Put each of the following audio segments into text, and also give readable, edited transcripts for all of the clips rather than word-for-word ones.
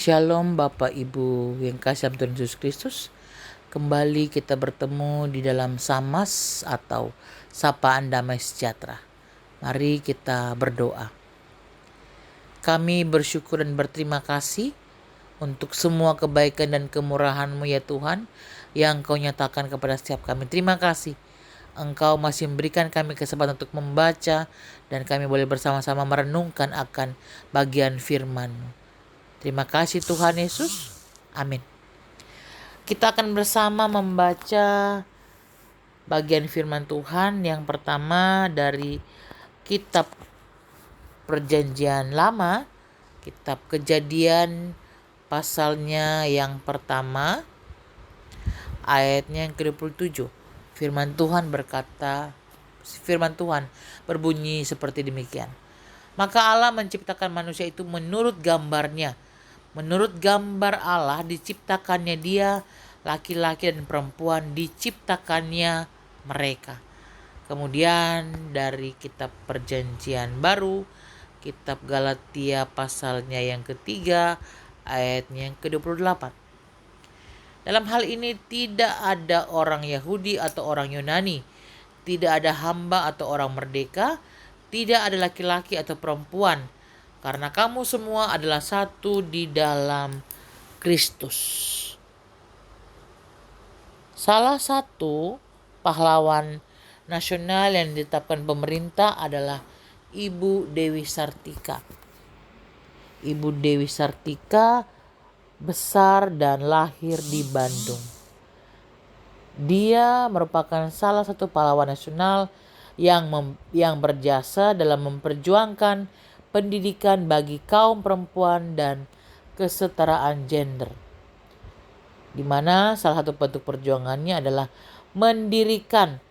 Shalom Bapak Ibu yang kasih dalam Tuhan Yesus Kristus. Kembali kita bertemu di dalam Samas atau Sapaan Damai Sejahtera. Mari kita berdoa. Kami bersyukur dan berterima kasih untuk semua kebaikan dan kemurahan-Mu ya Tuhan yang Kau nyatakan kepada setiap kami. Terima kasih Engkau masih memberikan kami kesempatan untuk membaca dan kami boleh bersama-sama merenungkan akan bagian firman-Mu. Terima kasih Tuhan Yesus. Amin. Kita akan bersama membaca bagian firman Tuhan yang pertama dari kitab Perjanjian Lama, kitab Kejadian pasalnya yang pertama, ayatnya yang ke-27. Firman Tuhan berbunyi seperti demikian. Maka Allah menciptakan manusia itu menurut gambarnya. Menurut gambar Allah diciptakannya dia, laki-laki dan perempuan diciptakannya mereka. Kemudian dari kitab Perjanjian Baru, kitab Galatia pasalnya yang ketiga, ayatnya yang ke-28. Dalam hal ini tidak ada orang Yahudi atau orang Yunani, tidak ada hamba atau orang merdeka, tidak ada laki-laki atau perempuan, karena kamu semua adalah satu di dalam Kristus. Salah satu pahlawan nasional yang ditetapkan pemerintah adalah Ibu Dewi Sartika. Ibu Dewi Sartika besar dan lahir di Bandung. Dia merupakan salah satu pahlawan nasional yang berjasa dalam memperjuangkan pendidikan bagi kaum perempuan dan kesetaraan gender, di mana salah satu bentuk perjuangannya adalah mendirikan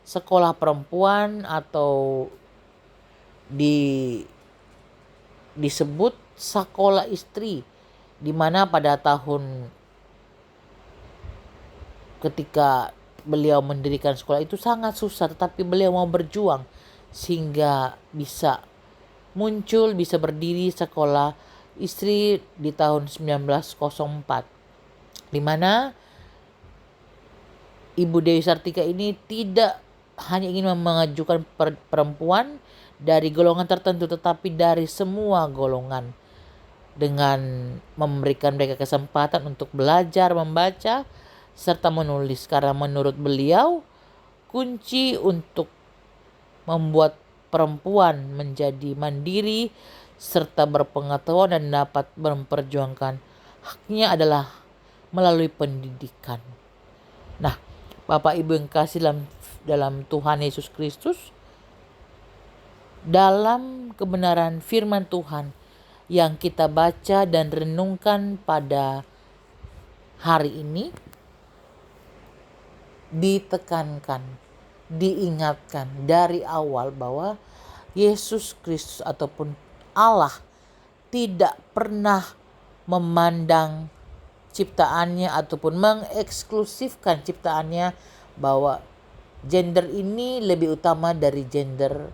sekolah perempuan atau disebut sekolah istri, di mana pada tahun ketika beliau mendirikan sekolah itu sangat susah, tetapi beliau mau berjuang sehingga bisa berdiri sekolah istri di tahun 1904, di mana Ibu Dewi Sartika ini tidak hanya ingin mengajukan perempuan dari golongan tertentu, tetapi dari semua golongan, dengan memberikan mereka kesempatan untuk belajar membaca serta menulis, karena menurut beliau kunci untuk membuat perempuan menjadi mandiri serta berpengetahuan dan dapat memperjuangkan haknya adalah melalui pendidikan. Nah, Bapak Ibu yang kasih dalam Tuhan Yesus Kristus, dalam kebenaran firman Tuhan yang kita baca dan renungkan pada hari ini, ditekankan, diingatkan dari awal bahwa Yesus Kristus ataupun Allah tidak pernah memandang ciptaannya ataupun mengeksklusifkan ciptaannya bahwa gender ini lebih utama dari gender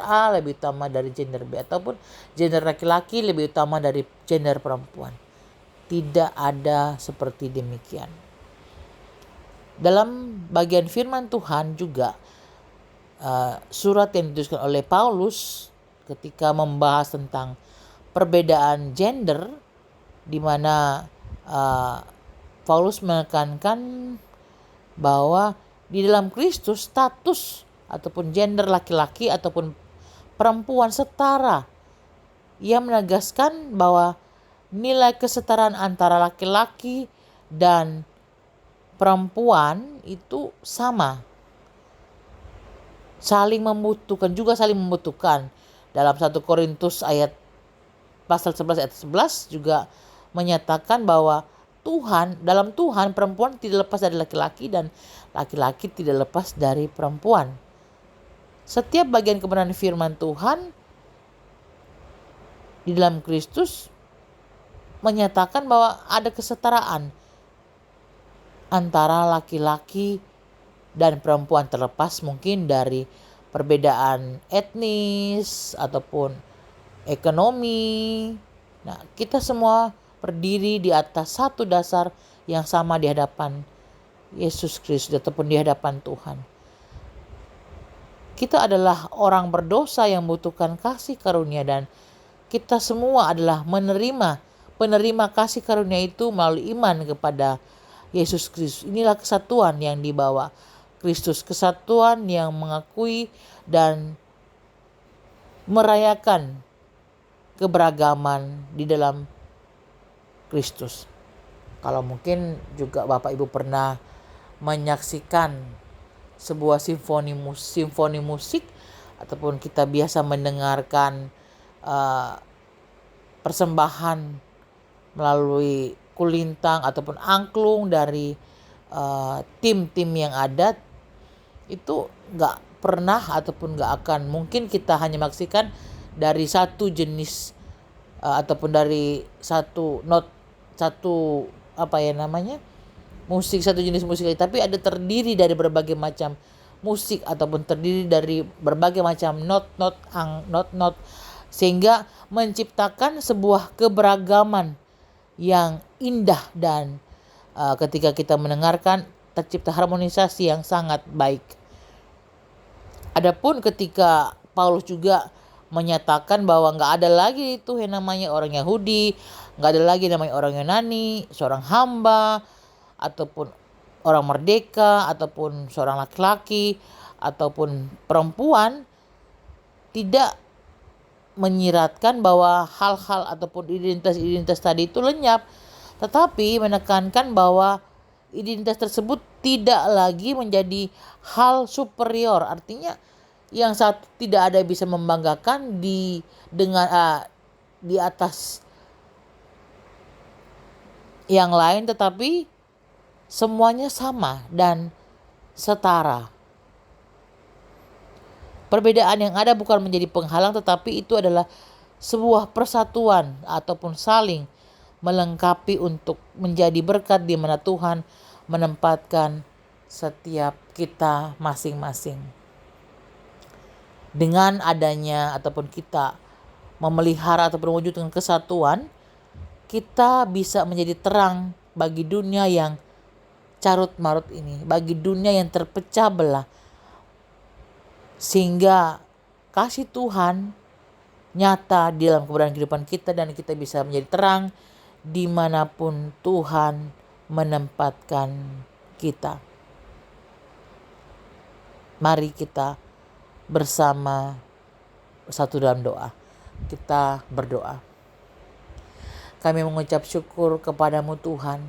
A lebih utama dari gender B, ataupun gender laki-laki lebih utama dari gender perempuan. Tidak ada seperti demikian. Dalam bagian firman Tuhan juga surat yang dituliskan oleh Paulus ketika membahas tentang perbedaan gender, di mana Paulus menekankan bahwa di dalam Kristus status ataupun gender laki-laki ataupun perempuan setara. Ia menegaskan bahwa nilai kesetaraan antara laki-laki dan perempuan itu sama, saling membutuhkan. Dalam 1 Korintus pasal 11 ayat 11 juga menyatakan bahwa dalam Tuhan perempuan tidak lepas dari laki-laki dan laki-laki tidak lepas dari perempuan. Setiap bagian kebenaran firman Tuhan di dalam Kristus menyatakan bahwa ada kesetaraan antara laki-laki dan perempuan, terlepas mungkin dari perbedaan etnis ataupun ekonomi. Nah, kita semua berdiri di atas satu dasar yang sama di hadapan Yesus Kristus ataupun di hadapan Tuhan. Kita adalah orang berdosa yang membutuhkan kasih karunia, dan kita semua adalah penerima kasih karunia itu melalui iman kepada Yesus Kristus. Inilah kesatuan yang dibawa Kristus, kesatuan yang mengakui dan merayakan keberagaman di dalam Kristus. Kalau mungkin juga Bapak Ibu pernah menyaksikan sebuah simfoni musik ataupun kita biasa mendengarkan persembahan melalui kulintang ataupun angklung dari tim-tim yang ada, itu gak pernah ataupun gak akan mungkin kita hanya menyaksikan dari satu jenis ataupun dari satu musik, satu jenis musik, tapi ada terdiri dari berbagai macam musik ataupun terdiri dari berbagai macam not, sehingga menciptakan sebuah keberagaman yang indah, dan ketika kita mendengarkan tercipta harmonisasi yang sangat baik. Adapun ketika Paulus juga menyatakan bahwa gak ada lagi itu yang namanya orang Yahudi, gak ada lagi namanya orang Yunani, seorang hamba ataupun orang merdeka ataupun seorang laki-laki ataupun perempuan, tidak menyiratkan bahwa hal-hal ataupun identitas tadi itu lenyap, tetapi menekankan bahwa identitas tersebut tidak lagi menjadi hal superior. Artinya yang satu tidak ada bisa membanggakan di atas yang lain, tetapi semuanya sama dan setara. Perbedaan yang ada bukan menjadi penghalang, tetapi itu adalah sebuah persatuan ataupun saling melengkapi untuk menjadi berkat di mana Tuhan menempatkan setiap kita masing-masing. Dengan adanya ataupun kita memelihara ataupun mewujudkan kesatuan, kita bisa menjadi terang bagi dunia yang carut marut ini, bagi dunia yang terpecah belah, sehingga kasih Tuhan nyata di dalam kehidupan kita, dan kita bisa menjadi terang dimanapun Tuhan menempatkan kita. Mari kita bersama satu dalam doa. Kita berdoa. Kami mengucap syukur kepadamu Tuhan,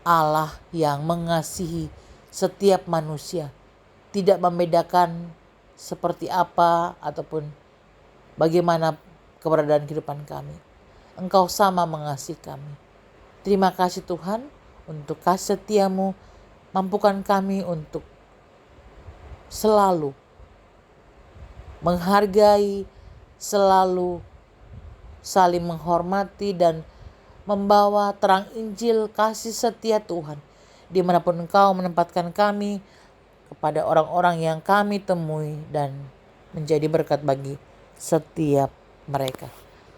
Allah yang mengasihi setiap manusia, tidak membedakan seperti apa ataupun bagaimana keberadaan kehidupan kami. Engkau sama mengasihi kami. Terima kasih Tuhan untuk kasih setiamu, mampukan kami untuk selalu menghargai, selalu saling menghormati dan membawa terang Injil kasih setia Tuhan dimanapun Engkau menempatkan kami, kepada orang-orang yang kami temui, dan menjadi berkat bagi setiap mereka.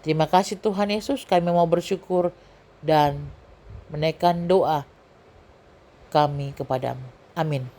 Terima kasih Tuhan Yesus, kami mau bersyukur dan menaikkan doa kami kepadamu. Amin.